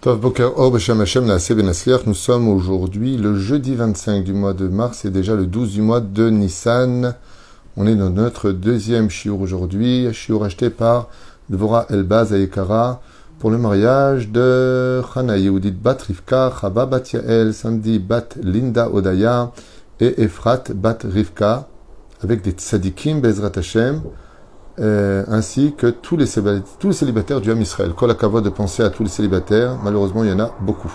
Tov Boker Or Beshem Hashem Naaseh Ben Asliach. Nous sommes aujourd'hui le jeudi 25 du mois de mars et déjà le 12 du mois de Nissan. On est dans notre deuxième shiur aujourd'hui, shiur acheté par Dvorah Elbaz Ayekara pour le mariage de Chana Yehudit Bat Rivka, Chava Bat Yael, Sandy Bat Linda Odaya et Efrat Bat Rivka avec des tzadikim Bezrat Hashem. Ainsi que tous les célibataires du Ham Israël. Kol hakavod de penser à tous les célibataires, malheureusement il y en a beaucoup.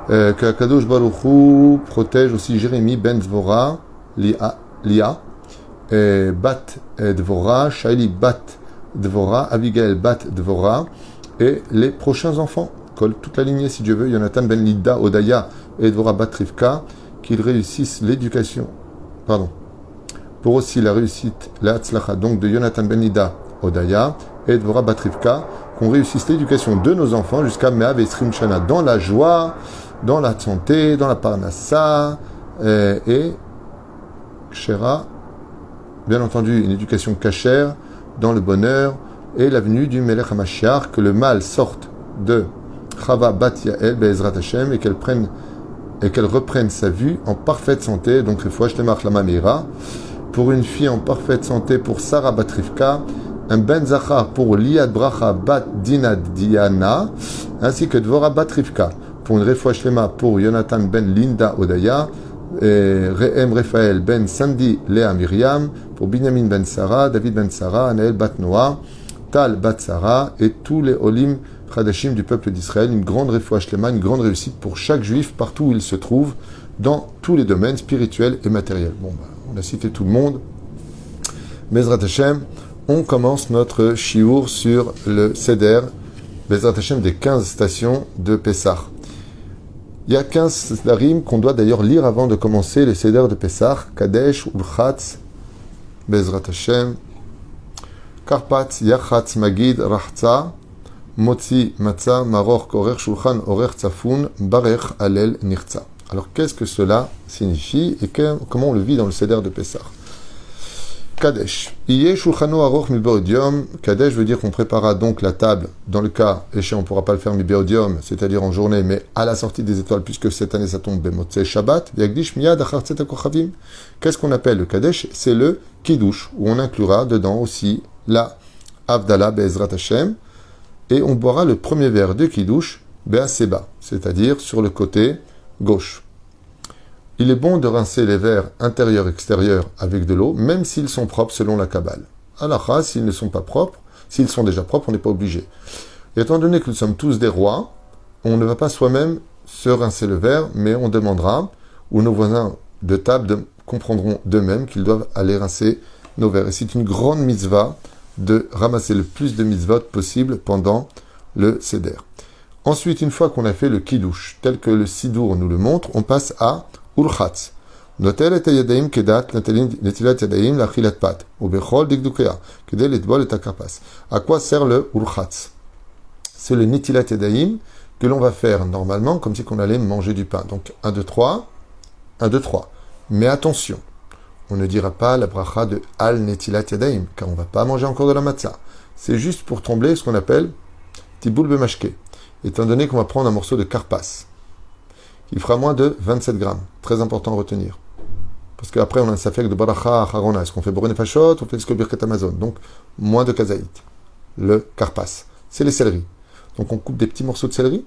Que Akadosh Baruch Hu protège aussi Jérémie ben Dvorah, Lia, Bat Dvorah, Shaili Bat Dvorah, Abigail Bat Dvorah, et les prochains enfants, toute la lignée si Dieu veut, Yonatan ben Lida, Odaya et Dvorah Bat Rivka, qu'ils réussissent l'éducation, pour aussi la réussite, la Hatzlacha, donc de Yonatan ben Lida, Odaya et Dvorah Bat Rivka, qu'on réussisse l'éducation de nos enfants jusqu'à Me'av et Esrim Shana, dans la joie, dans la santé, dans la parnassa, et Kshera, bien entendu, une éducation cachère, dans le bonheur, et la venue du Melech HaMashiach, que le mal sorte de Chava Bat Yael, Be'ezrat Hashem, et qu'elle reprenne sa vue en parfaite santé, donc Refoua Shlema Achlama Meira, pour une fille en parfaite santé, pour Sarah Bat Rivka, un Ben Zachar pour Liad Bracha Bat Dina Diana, ainsi que Dvorah Bat Rivka, pour une Refoua Shlema pour Yonatan Ben Linda Odaya, et Rehem Raphaël Ben Sandy Léa Myriam, pour Binyamin Ben Sarah, David Ben Sarah, Anaël Bat Noah, Tal Bat Sarah, et tous les Olim Chadashim du peuple d'Israël, une grande Refoua Shlema, une grande réussite pour chaque juif, partout où il se trouve, dans tous les domaines spirituels et matériels. On a cité tout le monde. Bezrat Hashem, on commence notre shiur sur le Seder, Bezrat Hashem, des 15 stations de Pessah. Il y a 15 Sedarim qu'on doit d'ailleurs lire avant de commencer le Seder de Pessah. Kadesh, Ulchatz, Bezrat Hashem, Karpatz, Yachatz, Magid, Rachza, Motzi, Matzah, Maror, Korer, Shulchan, Orer, Tzafun, Barech, Alel, Nirtza. Alors, qu'est-ce que cela signifie et comment on le vit dans le Seder de Pessah? Kadesh. Iye shulchano aroch mibeodium. Kadesh veut dire qu'on préparera donc la table, dans le cas échéant, on ne pourra pas le faire mibeodium, c'est-à-dire en journée, mais à la sortie des étoiles, puisque cette année ça tombe Bemotzei Shabbat. Yagdish miyad achar tzet hakochavim. Qu'est-ce qu'on appelle le Kadesh? C'est le Kiddush, où on inclura dedans aussi la Avdala Be'ezrat Hashem, et on boira le premier verre de Kiddush Be'aseba, c'est-à-dire sur le côté gauche. Il est bon de rincer les verres intérieurs et extérieurs avec de l'eau, même s'ils sont propres selon la Kabbale. Halakha, s'ils ne sont pas propres, s'ils sont déjà propres, on n'est pas obligé. Et étant donné que nous sommes tous des rois, on ne va pas soi-même se rincer le verre, mais on demandera, ou nos voisins de table comprendront d'eux-mêmes qu'ils doivent aller rincer nos verres. Et c'est une grande mitzvah de ramasser le plus de mitzvot possible pendant le Seder. Ensuite, une fois qu'on a fait le Kiddush, tel que le Sidour nous le montre, on passe à Ulchatz. Notel et yadaim kedat netilat yadaim lachilat pat ou bechol digdukea kedel etbol et akarpas. À quoi sert le Ulchatz? C'est le netilat yadaim que l'on va faire normalement comme si on allait manger du pain. Donc 1, 2, 3, 1, 2, 3. Mais attention, on ne dira pas la bracha de al netilat yadaim, car on ne va pas manger encore de la matzah. C'est juste pour trembler ce qu'on appelle tiboul bemashke, étant donné qu'on va prendre un morceau de karpas. Il fera moins de 27 grammes. Très important à retenir. Parce qu'après, on a un safek de baracha acharona. Est-ce qu'on fait boré fachot ou fait ce que birkat Amazon? Donc, moins de kazaït. Le karpas. C'est les céleris. Donc, on coupe des petits morceaux de céleri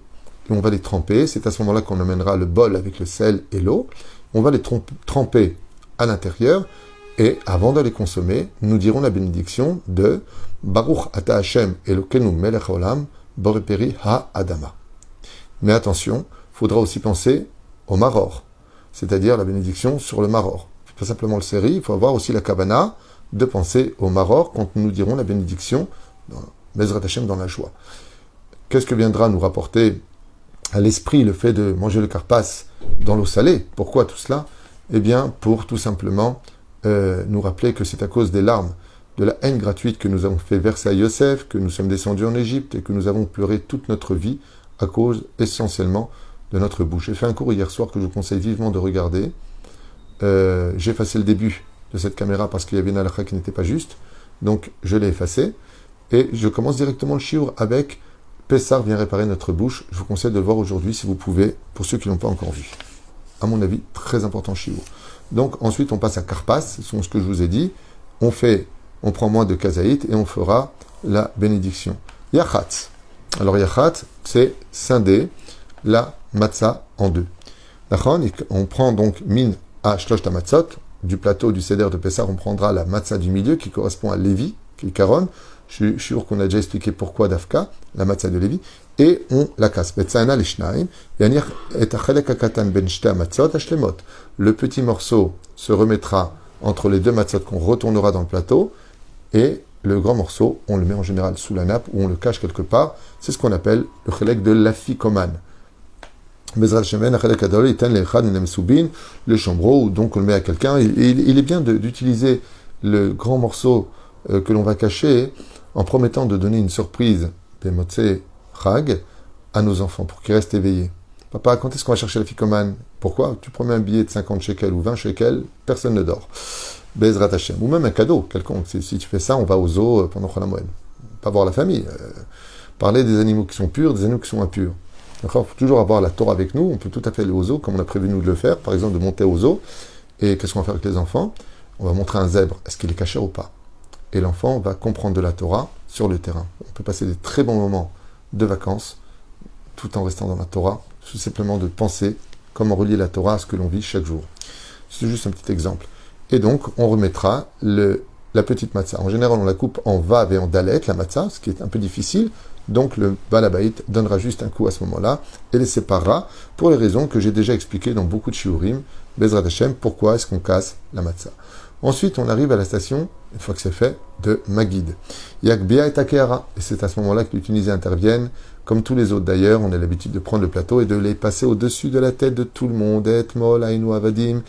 et on va les tremper. C'est à ce moment-là qu'on amènera le bol avec le sel et l'eau. On va les tremper à l'intérieur et avant de les consommer, nous dirons la bénédiction de Baruch ata Hashem Elokeinu melech haolam boreperi ha-adama. Mais attention, il faudra aussi penser au maror, c'est-à-dire la bénédiction sur le maror. Pas simplement le séri, il faut avoir aussi la kavana de penser au maror quand nous dirons la bénédiction dans Bezrat Hashem dans la joie. Qu'est-ce que viendra nous rapporter à l'esprit le fait de manger le karpas dans l'eau salée? Pourquoi tout cela? Eh bien, pour tout simplement nous rappeler que c'est à cause des larmes, de la haine gratuite que nous avons fait verser à Yosef, que nous sommes descendus en Égypte et que nous avons pleuré toute notre vie à cause essentiellement de notre bouche. J'ai fait un cours hier soir que je vous conseille vivement de regarder. J'ai effacé le début de cette caméra parce qu'il y avait une halakha qui n'était pas juste. Donc, je l'ai effacé. Et je commence directement le shiur avec Pessar vient réparer notre bouche. Je vous conseille de le voir aujourd'hui si vous pouvez, pour ceux qui ne l'ont pas encore vu. À mon avis, très important chez vous. Donc ensuite, on passe à Karpas, c'est ce que je vous ai dit. On prend moins de kazaït et on fera la bénédiction. Yachatz. Alors Yachatz, c'est scinder la matzah en deux. On prend donc min à shlosh tamatzot, du plateau du seder de Pessah, on prendra la matzah du milieu qui correspond à Lévi, qui est Karon. Je suis sûr qu'on a déjà expliqué pourquoi Dafka, la matzah de Lévi, et on la casse. Le petit morceau se remettra entre les deux matzot qu'on retournera dans le plateau, et le grand morceau, on le met en général sous la nappe ou on le cache quelque part. C'est ce qu'on appelle le chelek de l'afikoman. Le chambreau, donc on le met à quelqu'un. Il est bien d'utiliser le grand morceau que l'on va cacher en promettant de donner une surprise des motzei chag à nos enfants pour qu'ils restent éveillés. Papa, quand est-ce qu'on va chercher la ficomane? Pourquoi? Tu promets un billet de 50 shekels ou 20 shekels, personne ne dort. Bezrat Hashem. Ou même un cadeau quelconque. Si tu fais ça, on va au zoo pendant Chol HaMoed. Pas voir la famille. Parler des animaux qui sont purs, des animaux qui sont impurs. D'accord? Il faut toujours avoir la Torah avec nous. On peut tout à fait aller au zoo, comme on a prévu nous de le faire. Par exemple, de monter au zoo. Et qu'est-ce qu'on va faire avec les enfants? On va montrer un zèbre. Est-ce qu'il est caché ou pas? Et l'enfant va comprendre de la Torah sur le terrain. On peut passer des très bons moments de vacances, tout en restant dans la Torah, tout simplement de penser comment relier la Torah à ce que l'on vit chaque jour. C'est juste un petit exemple. Et donc, on remettra la petite matzah. En général, on la coupe en vav et en dalet, la matzah, ce qui est un peu difficile. Donc, le balabait donnera juste un coup à ce moment-là et les séparera pour les raisons que j'ai déjà expliquées dans beaucoup de shiurim. Bezrat Hashem, pourquoi est-ce qu'on casse la matzah? Ensuite, on arrive à la station, une fois que c'est fait, de Magid. Yakbia et Takehara. Et c'est à ce moment-là que les Tunisiens interviennent. Comme tous les autres d'ailleurs, on a l'habitude de prendre le plateau et de les passer au-dessus de la tête de tout le monde. Et Mol, Aïnou, Avadim.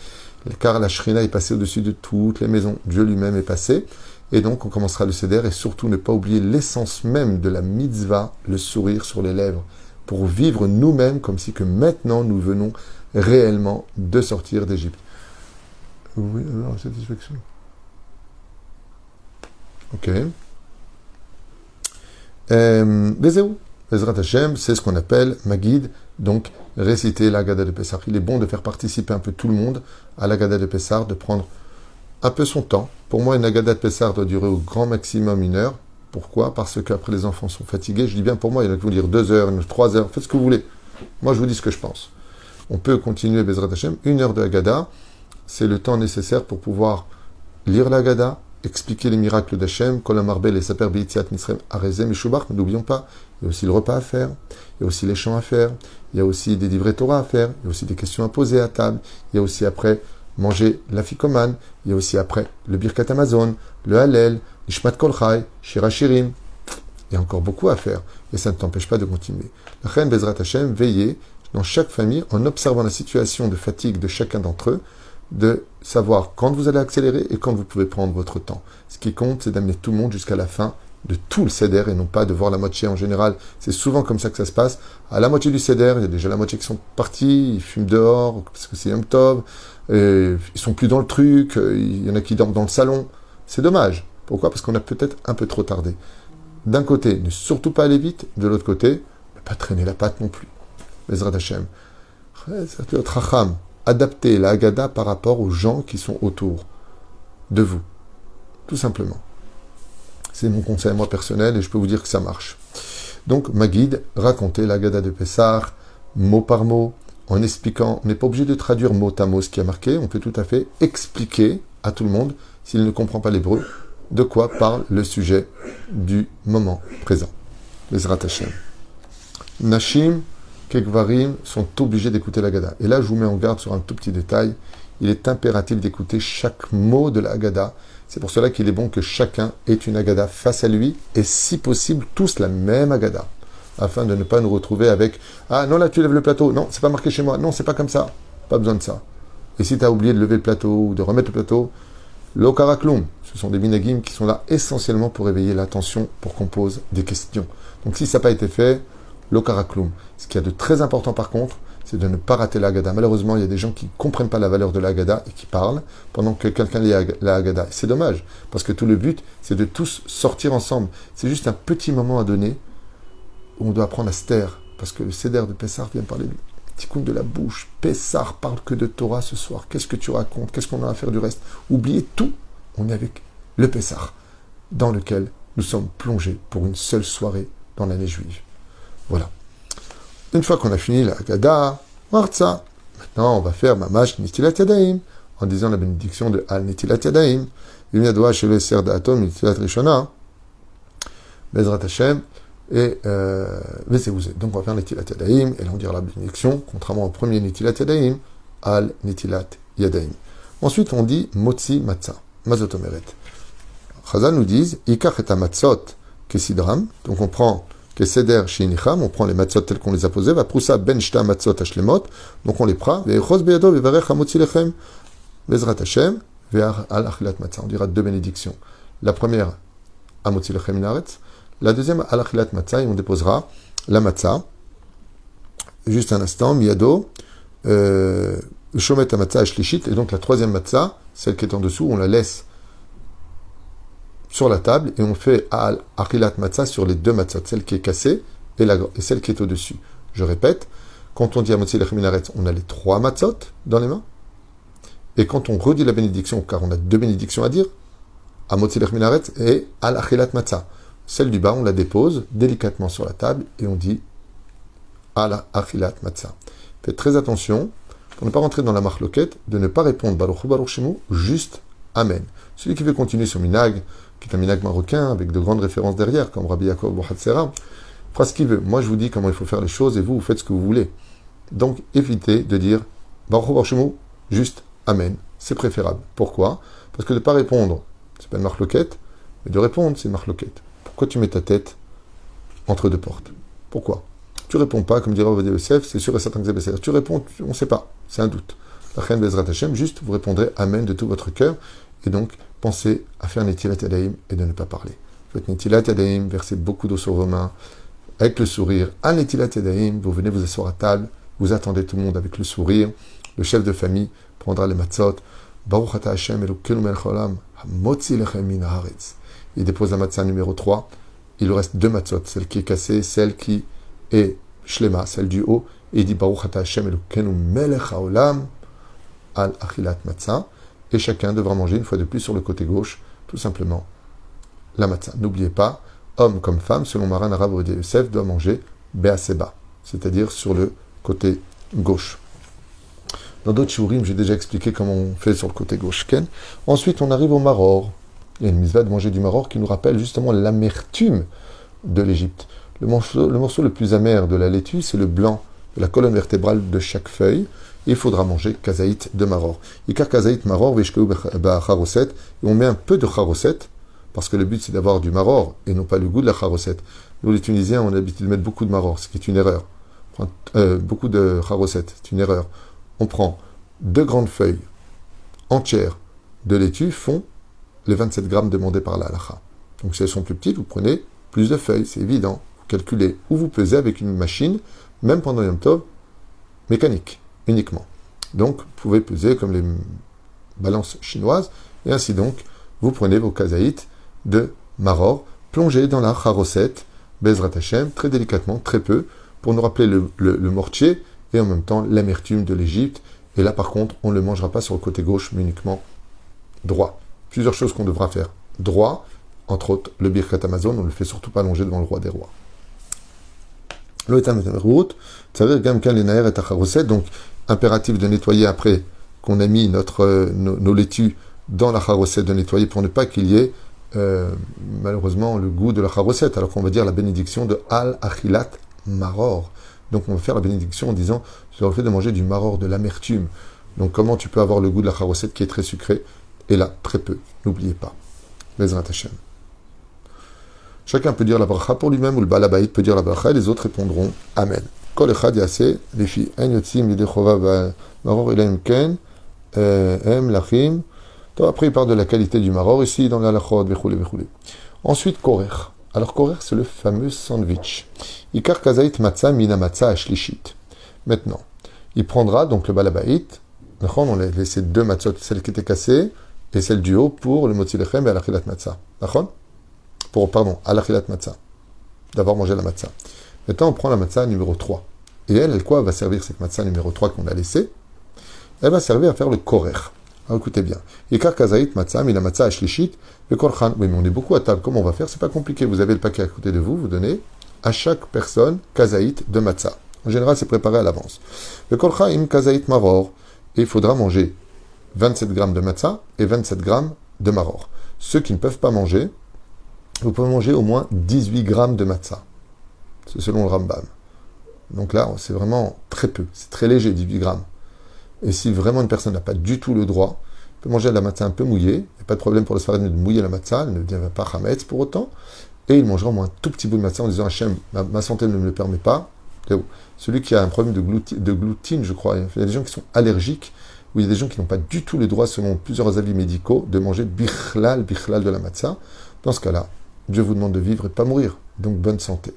Car la Shrina est passée au-dessus de toutes les maisons. Dieu lui-même est passé. Et donc, on commencera le Seder. Et surtout, ne pas oublier l'essence même de la mitzvah, le sourire sur les lèvres. Pour vivre nous-mêmes comme si que maintenant, nous venons réellement de sortir d'Égypte. Oui, alors, satisfaction. Ok. Bezéou. Bezrat Hashem, c'est ce qu'on appelle Magid, donc réciter l'Agada de Pessah. Il est bon de faire participer un peu tout le monde à l'Agada de Pessah, de prendre un peu son temps. Pour moi, une Agada de Pessah doit durer au grand maximum 1 heure. Pourquoi? Parce qu'après les enfants sont fatigués. Je dis bien pour moi, il y en a qui vont dire 2 heures, 3 heures, faites ce que vous voulez. Moi, je vous dis ce que je pense. On peut continuer Bezrat Hashem, 1 heure de Agada. C'est le temps nécessaire pour pouvoir lire l'Agada, expliquer les miracles d'Hachem, Kol HaMarbel et Saper B'Yitziat Mitzrayim Arezem et Shubach, mais n'oublions pas, il y a aussi le repas à faire, il y a aussi les chants à faire, il y a aussi des livrets Torah à faire, il y a aussi des questions à poser à table, il y a aussi après manger l'afikoman, il y a aussi après le Birkat Amazon, le Hallel, l'Ishmat Kol Chai, Shira Shirim. Il y a encore beaucoup à faire, et ça ne t'empêche pas de continuer. La reine Bezrat Hashem, veillez dans chaque famille, en observant la situation de fatigue de chacun d'entre eux, de savoir quand vous allez accélérer et quand vous pouvez prendre votre temps. Ce qui compte, c'est d'amener tout le monde jusqu'à la fin de tout le Seder et non pas de voir la moitié en général. C'est souvent comme ça que ça se passe. À la moitié du Seder, il y a déjà la moitié qui sont partis, ils fument dehors parce que c'est Yom Tov, ils sont plus dans le truc, il y en a qui dorment dans le salon. C'est dommage. Pourquoi? Parce qu'on a peut-être un peu trop tardé. D'un côté, ne surtout pas aller vite, de l'autre côté, ne pas traîner la patte non plus. Bezrat Hashem. Adapter la Haggadah par rapport aux gens qui sont autour de vous. Tout simplement. C'est mon conseil, moi, personnel, et je peux vous dire que ça marche. Donc, Magid, raconter la Haggadah de Pessah, mot par mot, en expliquant. On n'est pas obligé de traduire mot à mot ce qui a marqué, on peut tout à fait expliquer à tout le monde, s'il ne comprend pas l'hébreu, de quoi parle le sujet du moment présent. Bezrat Hashem. Nashim, Kekvarim sont obligés d'écouter la Haggadah. Et là, je vous mets en garde sur un tout petit détail. Il est impératif d'écouter chaque mot de la Haggadah. C'est pour cela qu'il est bon que chacun ait une Haggadah face à lui et, si possible, tous la même Haggadah. Afin de ne pas nous retrouver avec « Ah non, là, tu lèves le plateau. Non, c'est pas marqué chez moi. Non, c'est pas comme ça. » Pas besoin de ça. Et si tu as oublié de lever le plateau ou de remettre le plateau, l'okaraklum, ce sont des minagim qui sont là essentiellement pour éveiller l'attention, pour qu'on pose des questions. Donc si ça n'a pas été fait, l'okaraklum. Ce qu'il y a de très important par contre, c'est de ne pas rater la Haggadah. Malheureusement, il y a des gens qui ne comprennent pas la valeur de la Haggadah et qui parlent pendant que quelqu'un lit la Haggadah. C'est dommage, parce que tout le but, c'est de tous sortir ensemble. C'est juste un petit moment à donner où on doit apprendre à se taire, parce que le Seder de Pessah vient parler du tikkun de la bouche. Pessah parle que de Torah ce soir. Qu'est-ce que tu racontes? Qu'est-ce qu'on a à faire du reste? Oubliez tout. On est avec le Pessah, dans lequel nous sommes plongés pour une seule soirée dans l'année juive. Voilà. Une fois qu'on a fini la Haggadah, Martza, maintenant on va faire Mamash Nitilat Yadayim, en disant la bénédiction de Al Nitilat Yadayim. Il y a doigt chez le Ser d'Atom, Nitilat Rishona, Bezrat Hashem, et Veseouzé. Donc on va faire Nitilat Yadayim, et là on dira la bénédiction, contrairement au premier Nitilat Yadayim, Al Nitilat Yadayim. Ensuite on dit Motzi Matzah, Mazotomeret. Chazal nous disent Ikach et Matzot Kesidram, donc on prend Keseder Sheinicham, on prend les matzot tels qu'on les a posés, va proussa ben shta matzot hashlemot, donc on les prend, ve'echos beyado ve'varech hamotzi lechem, bezrat Hashem, ve'al achilat matzah. On dira deux bénédictions. La première, hamotzi lechem inaretz, la deuxième, al achilat matzah, et on déposera la matzah. Juste un instant, miyado, shomet matzah ashlishit, et donc la troisième matzah, celle qui est en dessous, on la laisse sur la table, et on fait achilat matzah sur les deux matzot, celle qui est cassée et celle qui est au-dessus. Je répète, quand on dit Amotzi lechem minaretz, on a les trois matzot dans les mains, et quand on redit la bénédiction, car on a deux bénédictions à dire, Amotzi lechem minaretz et al achilat matzah. Celle du bas, on la dépose délicatement sur la table, et on dit al achilat matzah. Faites très attention, pour ne pas rentrer dans la marloquette, de ne pas répondre Baruch Hu Baruch Shemu, juste Amen. Celui qui veut continuer sur Minag, qui est un minag marocain, avec de grandes références derrière, comme Rabbi Yaakov Bohatsera, fera ce qu'il veut. Moi, je vous dis comment il faut faire les choses, et vous faites ce que vous voulez. Donc, évitez de dire Baruch Hu Baruch Shemu, juste Amen. C'est préférable. Pourquoi? Parce que de ne pas répondre, c'est pas une marloquette, mais de répondre, c'est une marloquette. Pourquoi tu mets ta tête entre deux portes? Pourquoi? Tu réponds pas, comme dirait Ovadia Yosef, c'est sûr et certain que c'est Besséder. Tu réponds, on ne sait pas, c'est un doute. La reine Bezrat Hashem, juste, vous répondrez Amen de tout votre cœur, et donc, pensez à faire Netilat Yadayim et de ne pas parler. Faites Netilat Yadayim, versez beaucoup d'eau sur vos mains, avec le sourire. À Netilat Yadayim, vous venez vous asseoir à table, vous attendez tout le monde avec le sourire. Le chef de famille prendra les matzot. Baruch ata Hashem Elokeinu melech haolam, hamotzi lechem min haaretz. Il dépose la matzah numéro 3. Il lui reste deux matzot, celle qui est cassée, celle qui est shlema, celle du haut. Et il dit Baruch ata Hashem Elokeinu melech haolam, al achilat matzah. Et chacun devra manger une fois de plus sur le côté gauche, tout simplement, la matzah. N'oubliez pas, homme comme femme, selon Maran Arav Ovadia Yosef, doit manger be'aseba, c'est-à-dire sur le côté gauche. Dans d'autres shiurim, j'ai déjà expliqué comment on fait sur le côté gauche. Ken. Ensuite, on arrive au maror. Il y a une mitzvah de manger du maror qui nous rappelle justement l'amertume de l'Égypte. Le morceau le plus amer de la laitue, c'est le blanc de la colonne vertébrale de chaque feuille. Il faudra manger kazaït de maror. Ikar kazaït maror, veshkeu charoset, et on met un peu de charoset, parce que le but c'est d'avoir du maror, et non pas le goût de la charoset. Nous les Tunisiens, on a l'habitude de mettre beaucoup de maror, ce qui est une erreur. Beaucoup de charoset, c'est une erreur. On prend 2 grandes feuilles entières de laitue, font les 27 grammes demandés par la halakha. Donc si elles sont plus petites, vous prenez plus de feuilles, c'est évident. Vous calculez, ou vous pesez avec une machine, même pendant Yom Tov, mécanique. Uniquement. Donc, vous pouvez peser comme les balances chinoises, et ainsi donc, vous prenez vos kazaït de maror, plongez dans la charoset, Bezrat Hashem, très délicatement, très peu, pour nous rappeler le mortier, et en même temps l'amertume de l'Égypte. Et là, par contre, on ne le mangera pas sur le côté gauche, mais uniquement droit. Plusieurs choses qu'on devra faire. Droit, entre autres, le Birkat Amazon, on ne le fait surtout pas allonger devant le roi des rois. Donc, impératif de nettoyer après qu'on a mis nos laitues dans la charoset, de nettoyer pour ne pas qu'il y ait malheureusement le goût de la charoset, alors qu'on va dire la bénédiction de Al Achilat Maror. Donc on va faire la bénédiction en disant sur le fait de manger du maror, de l'amertume. Donc comment tu peux avoir le goût de la charoset qui est très sucré? Et là, très peu, n'oubliez pas. Bezrat Hashem. Chacun peut dire la bracha pour lui-même, ou le balabait peut dire la bracha, et les autres répondront Amen. Kol echad yaseh, les filles, en yotzim, yedei chova, maror ilaim ken, lachim. Après, il parle de la qualité du maror, ici, dans la lachot, bechoulé. Ensuite, korer. Alors, korer, c'est le fameux sandwich. Ikar kazait matzah, mina matzah, ashlishit. Maintenant, il prendra donc le balabait, on a laissé 2 matzot, celle qui était cassée, et celle du haut pour le motzi lechem et alachilat matzah. Pardon, alachilat matzah. D'avoir mangé la matzah. Maintenant, on prend la matzah numéro 3. Et elle, quoi va servir cette matzah numéro 3 qu'on a laissée? Elle va servir à faire le korer. Alors écoutez bien. Ikar kazaït matzah, mais la matzah ashlishit, le korchan. Oui, mais on est beaucoup à table. Comment on va faire? C'est pas compliqué. Vous avez le paquet à côté de vous, vous donnez à chaque personne kazaït de matzah. En général, c'est préparé à l'avance. Le korchan im kazaït maror. Et il faudra manger 27 grammes de matzah et 27 grammes de maror. Ceux qui ne peuvent pas manger, vous pouvez manger au moins 18 grammes de matzah. C'est selon le Rambam. Donc là, c'est vraiment très peu. C'est très léger, 18 grammes. Et si vraiment une personne n'a pas du tout le droit, elle peut manger de la matzah un peu mouillée. Il n'y a pas de problème pour le sfarad de mouiller la matzah. Elle ne devient pas chametz pour autant. Et il mangera au moins un tout petit bout de matzah en disant Hachem, ma santé ne me le permet pas. Celui qui a un problème de glutine, je crois. Il y a des gens qui sont allergiques, ou il y a des gens qui n'ont pas du tout le droit, selon plusieurs avis médicaux, de manger bichlal de la matzah. Dans ce cas-là, Dieu vous demande de vivre et pas mourir. Donc bonne santé.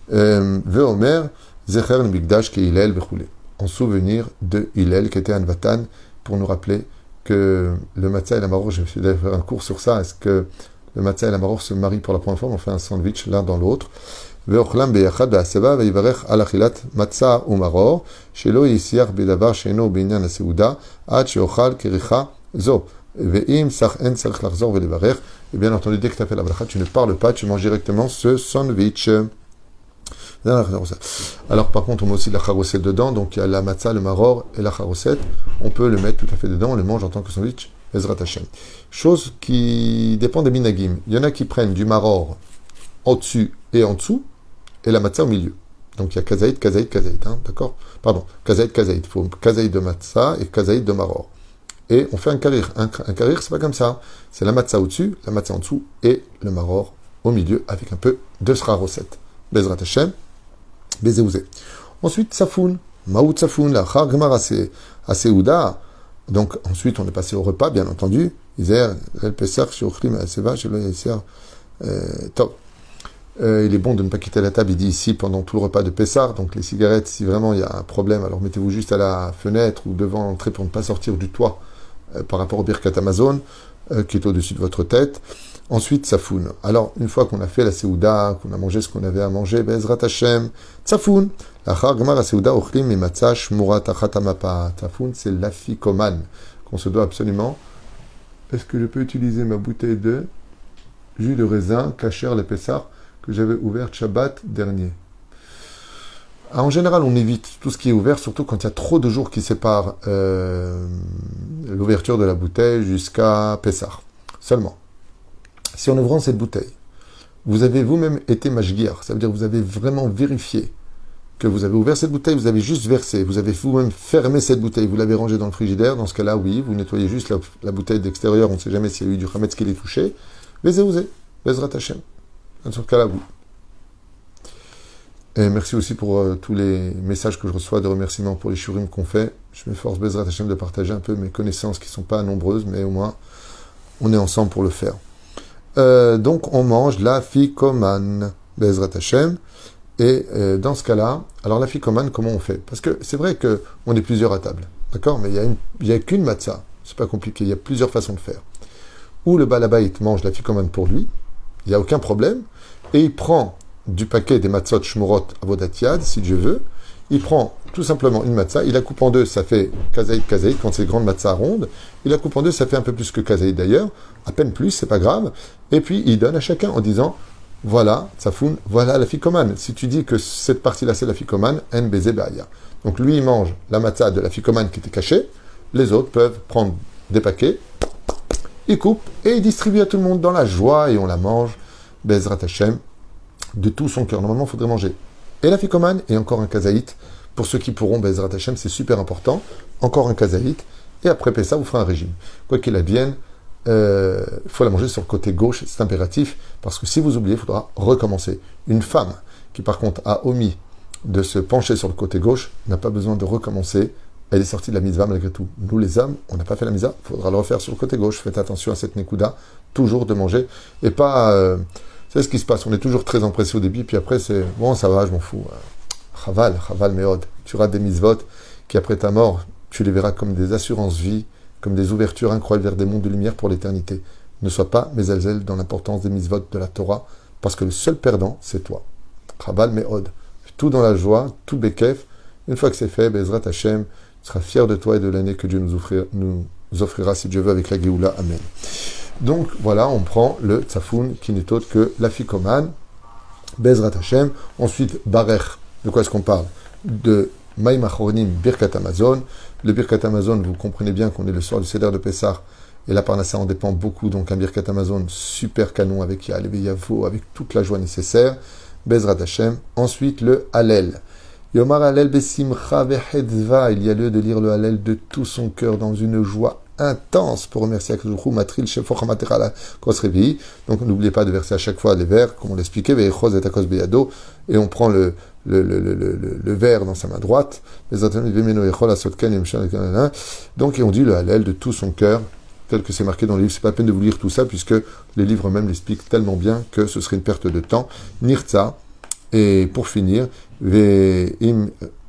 Veomer, Zecher Migdash ki Hillel vechule. En souvenir de Hillel, qui était un Vatan, pour nous rappeler que le matzah et la maror, je vais faire un cours sur ça, est-ce que le matzah et la maror se marient pour la première fois, on fait un sandwich l'un dans l'autre. Veochlam beyachad be'aseva veivarech al achilat matzah ou maror, shelo yisiach bedavar sheino b'inyan haseuda, ad sheochal kericha zo. Ve'im sach en sarich lachzor ve'levarech. Et bien entendu, dès que tu as fait la bracha, tu ne parles pas, tu manges directement ce sandwich. Alors par contre, on met aussi la charoset dedans, donc il y a la matzah, le maror et la charoset. On peut le mettre tout à fait dedans, on le mange en tant que sandwich, Ezrat Hashem. Chose qui dépend des minagim. Il y en a qui prennent du maror au-dessus et en dessous, et la matzah au milieu. Donc il y a kazaït, hein, d'accord? Pardon, kazaït. Il faut kazaït de matzah et kazaït de maror. Et on fait un karir. Un karir, c'est pas comme ça. C'est la matzah au-dessus, la matzah en dessous, et le maror au milieu, avec un peu de charoset. Bezrat Hashem. Bézéouzé. Ensuite, Safoun. Maout Safoun, la Chargmar Aseuda. Donc, ensuite, on est passé au repas, bien entendu. Iser, El Pesach, Shochlim, Aseva, Shelo Yeser. Top. Il est bon de ne pas quitter la table, il dit ici, pendant tout le repas de Pessah. Donc, les cigarettes, si vraiment il y a un problème, alors mettez-vous juste à la fenêtre ou devant l'entrée pour ne pas sortir du toit par rapport au Birkat Amazon, qui est au-dessus de votre tête. Ensuite, Tsafoun. Alors, une fois qu'on a fait la Seouda, qu'on a mangé ce qu'on avait à manger, Bezrat Hashem, Tsafoun. L'achar Gmar Seouda Ochlim et Matzah Shmura Tachatamapa. Tsafoun, c'est l'afikoman qu'on se doit absolument. Est-ce que je peux utiliser ma bouteille de jus de raisin, Kacher le Pessar, que j'avais ouvert Shabbat dernier? En général, on évite tout ce qui est ouvert, surtout quand il y a trop de jours qui séparent l'ouverture de la bouteille jusqu'à Pessah. Seulement. Si en ouvrant cette bouteille, vous avez vous-même été mashgiach, ça veut dire que vous avez vraiment vérifié que vous avez ouvert cette bouteille, vous avez juste versé, vous avez vous-même fermé cette bouteille, vous l'avez rangée dans le frigidaire, dans ce cas-là, oui, vous nettoyez juste la bouteille d'extérieur, on ne sait jamais s'il y a eu du chametz qui l'est touché, Bezéouzé, Bezrat Hashem. Dans ce cas-là, oui. Et merci aussi pour tous les messages que je reçois de remerciements pour les shurim qu'on fait. Je m'efforce, Bezrat Hashem, de partager un peu mes connaissances qui ne sont pas nombreuses, mais au moins, on est ensemble pour le faire. Donc on mange la fikoman, Bezrat Hashem, et dans ce cas-là, alors la fikoman, comment on fait? Parce que c'est vrai qu'on est plusieurs à table, d'accord? Mais il y a qu'une matzah, c'est pas compliqué, il y a plusieurs façons de faire. Ou le balabait mange la fikoman pour lui, il n'y a aucun problème, et il prend du paquet des matzot shmurot avodat yad, si Dieu veut, il prend tout simplement une matzah, il la coupe en deux, ça fait kazaïd, quand c'est grande matzah ronde, il la coupe en deux, ça fait un peu plus que kazaïd d'ailleurs, à peine plus, c'est pas grave, et puis il donne à chacun en disant, voilà, tsafoun, voilà la fikoman. Si tu dis que cette partie-là c'est la fikoman, en beze be'aya. Donc lui il mange la matzah de la fikoman qui était cachée, les autres peuvent prendre des paquets, il coupe et il distribue à tout le monde dans la joie et on la mange, Bezrat Hashem, de tout son cœur. Normalement il faudrait manger et la fikoman et encore un kazaït. Pour ceux qui pourront, Bezrat Hashem, c'est super important. Encore un kazaït. Et après Pessah, vous ferez un régime. Quoi qu'il advienne, il faut la manger sur le côté gauche. C'est impératif. Parce que si vous oubliez, il faudra recommencer. Une femme qui, par contre, a omis de se pencher sur le côté gauche, n'a pas besoin de recommencer. Elle est sortie de la mitzvah malgré tout. Nous, les hommes, on n'a pas fait la mitzvah. Il faudra le refaire sur le côté gauche. Faites attention à cette nekuda. Toujours de manger. Et pas... c'est ce qui se passe. On est toujours très empressé au début. Puis après, c'est... Bon, ça va, je m'en fous. Chaval meod. Tu rates des mitzvot qui, après ta mort, tu les verras comme des assurances-vie, comme des ouvertures incroyables vers des mondes de lumière pour l'éternité. Ne sois pas mézalzel dans l'importance des mitzvot de la Torah, parce que le seul perdant, c'est toi. Chabal Me'od. Tout dans la joie, tout bekef. Une fois que c'est fait, Bezrat Hashem, tu seras fier de toi et de l'année que Dieu nous offrira, si Dieu veut, avec la Géoula. Amen. Donc voilà, on prend le Tsafoun qui n'est autre que l'Afikoman, Bezrat Hashem. Ensuite, Barech. De quoi est-ce qu'on parle? De Maïm Achronim Birkat Amazon. Le Birkat Amazon, vous comprenez bien qu'on est le soir du Seder de Pessah. Et la Parnassa en dépend beaucoup. Donc un Birkat Amazon super canon avec Ya'al et Yavo, avec toute la joie nécessaire. Bezrat Hashem. Ensuite, le Hallel. Yomar Hallel Besimcha Vehedva. Il y a lieu de lire le Hallel de tout son cœur dans une joie intense pour remercier Akadosh Matril Shefoch Hamatera Kosrevi. Donc n'oubliez pas de verser à chaque fois les vers, comme on l'expliquait, Ve'echos et Akos Beyado, et on prend le verre dans sa main droite. Donc et on dit le Hallel de tout son cœur, tel que c'est marqué dans le livre. C'est pas la peine de vous lire tout ça, puisque les livres même l'expliquent tellement bien que ce serait une perte de temps. Nirtza. Et pour finir,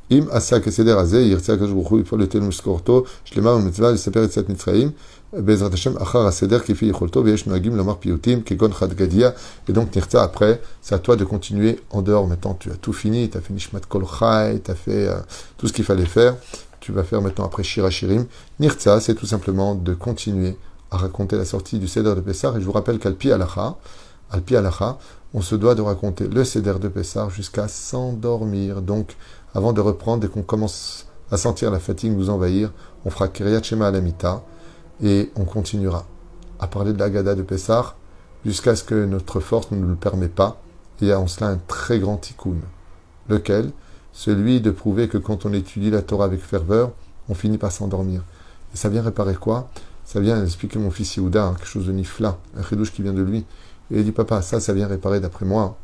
Im asa keseder azeh yirtza akadosh baruch hu yifol letel miskorto shlema u'mitzvah l'saper etzat Mitzrayim bezrat Hashem achar aseder kifi yicholto veyesh noagim lomar piyutim kegon chad gadia. Et donc nirtza, après, c'est à toi de continuer en dehors. Maintenant, tu as tout fini, tu as fait nishmat kol chai, tu as fait tout ce qu'il fallait faire. Tu vas faire maintenant après Shira Shirim. Nirtza, c'est tout simplement de continuer à raconter la sortie du Seder de Pessah. Et je vous rappelle qu'Alpi Halacha, on se doit de raconter le Seder de Pessah jusqu'à s'endormir. Donc, avant de reprendre, dès qu'on commence à sentir la fatigue nous envahir, on fera Kiryat Shema à la Mita et on continuera à parler de la Haggadah de Pessah jusqu'à ce que notre force ne nous le permet pas. Et il y a en cela un très grand tikkun. Lequel? Celui de prouver que quand on étudie la Torah avec ferveur, on finit par s'endormir. Et ça vient réparer quoi? Ça vient expliquer mon fils Yehuda, quelque chose de nifla, un chidouche qui vient de lui. Et il dit, papa, ça vient réparer d'après moi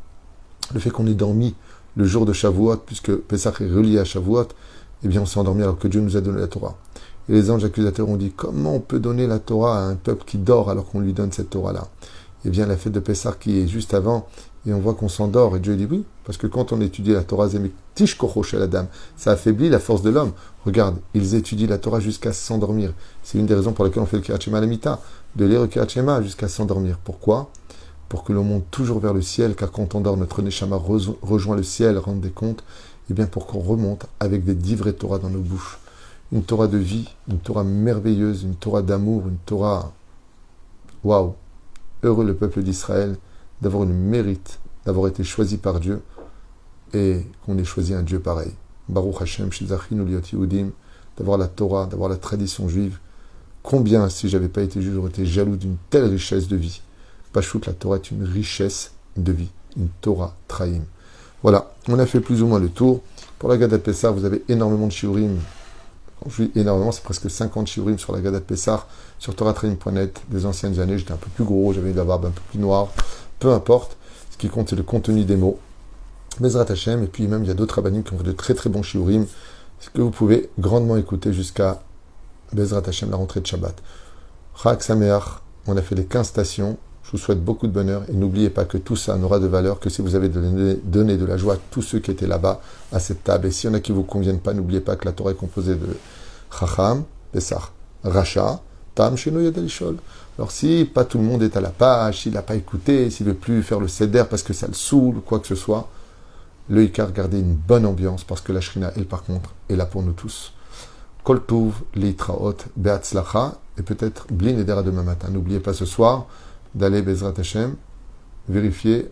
le fait qu'on ait dormi le jour de Shavuot, puisque Pessah est relié à Shavuot, eh bien on s'est endormi alors que Dieu nous a donné la Torah. Et les anges accusateurs ont dit, comment on peut donner la Torah à un peuple qui dort alors qu'on lui donne cette Torah-là? Eh bien la fête de Pessah qui est juste avant, et on voit qu'on s'endort, et Dieu dit oui, parce que quand on étudie la Torah, Zemektish Kochosh la dame, ça affaiblit la force de l'homme. Regarde, ils étudient la Torah jusqu'à s'endormir. C'est une des raisons pour lesquelles on fait le Kiryat Shema à la Mita, de lire le Kiryat Shema jusqu'à s'endormir. Pourquoi? Pour que l'on monte toujours vers le ciel, car quand on dort, notre Neshama rejoint le ciel, rendre des comptes, et bien pour qu'on remonte avec des 10 vraies Torah dans nos bouches. Une Torah de vie, une Torah merveilleuse, une Torah d'amour, une Torah... Waouh! Heureux le peuple d'Israël d'avoir une mérite, d'avoir été choisi par Dieu, et qu'on ait choisi un Dieu pareil. Baruch Hashem, Shizachinu Liot Yehudim, d'avoir la Torah, d'avoir la tradition juive. Combien, si j'avais pas été juif, j'aurais été jaloux d'une telle richesse de vie. Pachout, la Torah est une richesse de vie, une Torah Traïm. Voilà, on a fait plus ou moins le tour. Pour la Haggadah de Pessah, vous avez énormément de shiurim. Quand je dis énormément, c'est presque 50 shiurim sur la Haggadah de Pessah, sur TorahTraim.net, des anciennes années. J'étais un peu plus gros, j'avais de la barbe un peu plus noire. Peu importe, ce qui compte, c'est le contenu des mots. Bezrat Hashem, et puis même, il y a d'autres rabbinim qui ont fait de très très bons shiurim, ce que vous pouvez grandement écouter jusqu'à Bezrat Hashem, la rentrée de Shabbat. Chag Sameach, on a fait les 15 stations. Je vous souhaite beaucoup de bonheur et n'oubliez pas que tout ça n'aura de valeur que si vous avez donné de la joie à tous ceux qui étaient là-bas à cette table. Et s'il y en a qui ne vous conviennent pas, n'oubliez pas que la Torah est composée de Chacham, Pessah, Racha, Tam, Sheno Yadalishol. Alors si pas tout le monde est à la page, s'il n'a pas écouté, s'il ne veut plus faire le seder parce que ça le saoule ou quoi que ce soit, le Ikar, gardez une bonne ambiance parce que la Shrina, elle par contre, est là pour nous tous. Kol Tuv, Litraot, Beatzlacha et peut-être Blin Eder à demain matin. N'oubliez pas ce soir d'aller Bezrat Hashem, vérifier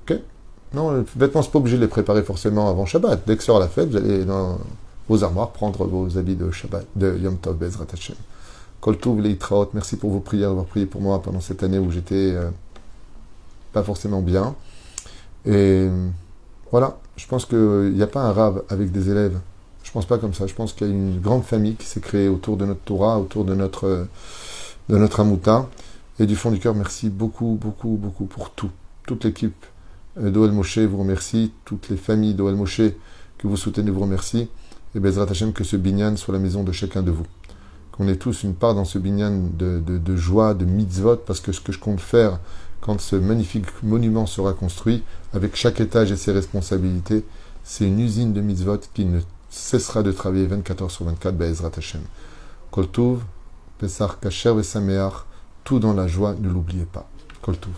que... Non, les vêtements, c'est pas obligé de les préparer forcément avant Shabbat. Dès que sort la fête, vous allez dans vos armoires prendre vos habits de Shabbat, de Yom Tov Bezrat Hashem. Kol Tuv Leitraot, merci pour vos prières, d'avoir prié pour moi pendant cette année où j'étais pas forcément bien. Et voilà, je pense qu'il n'y a pas un rave avec des élèves. Je pense pas comme ça. Je pense qu'il y a une grande famille qui s'est créée autour de notre Torah, autour de notre Amouta. Et du fond du cœur, merci beaucoup, beaucoup, beaucoup pour tout. Toute l'équipe d'Ohel Moshe vous remercie. Toutes les familles d'Ohel Moshe que vous soutenez vous remercie. Et Bezrat Hashem, que ce binyan soit la maison de chacun de vous. Qu'on ait tous une part dans ce binyan de joie, de mitzvot, parce que ce que je compte faire quand ce magnifique monument sera construit, avec chaque étage et ses responsabilités, c'est une usine de mitzvot qui ne cessera de travailler 24 heures sur 24, Bezrat Hashem. Kol Tuv, Pesach Kasher Vesameach, tout dans la joie, ne l'oubliez pas. Kol Tuv.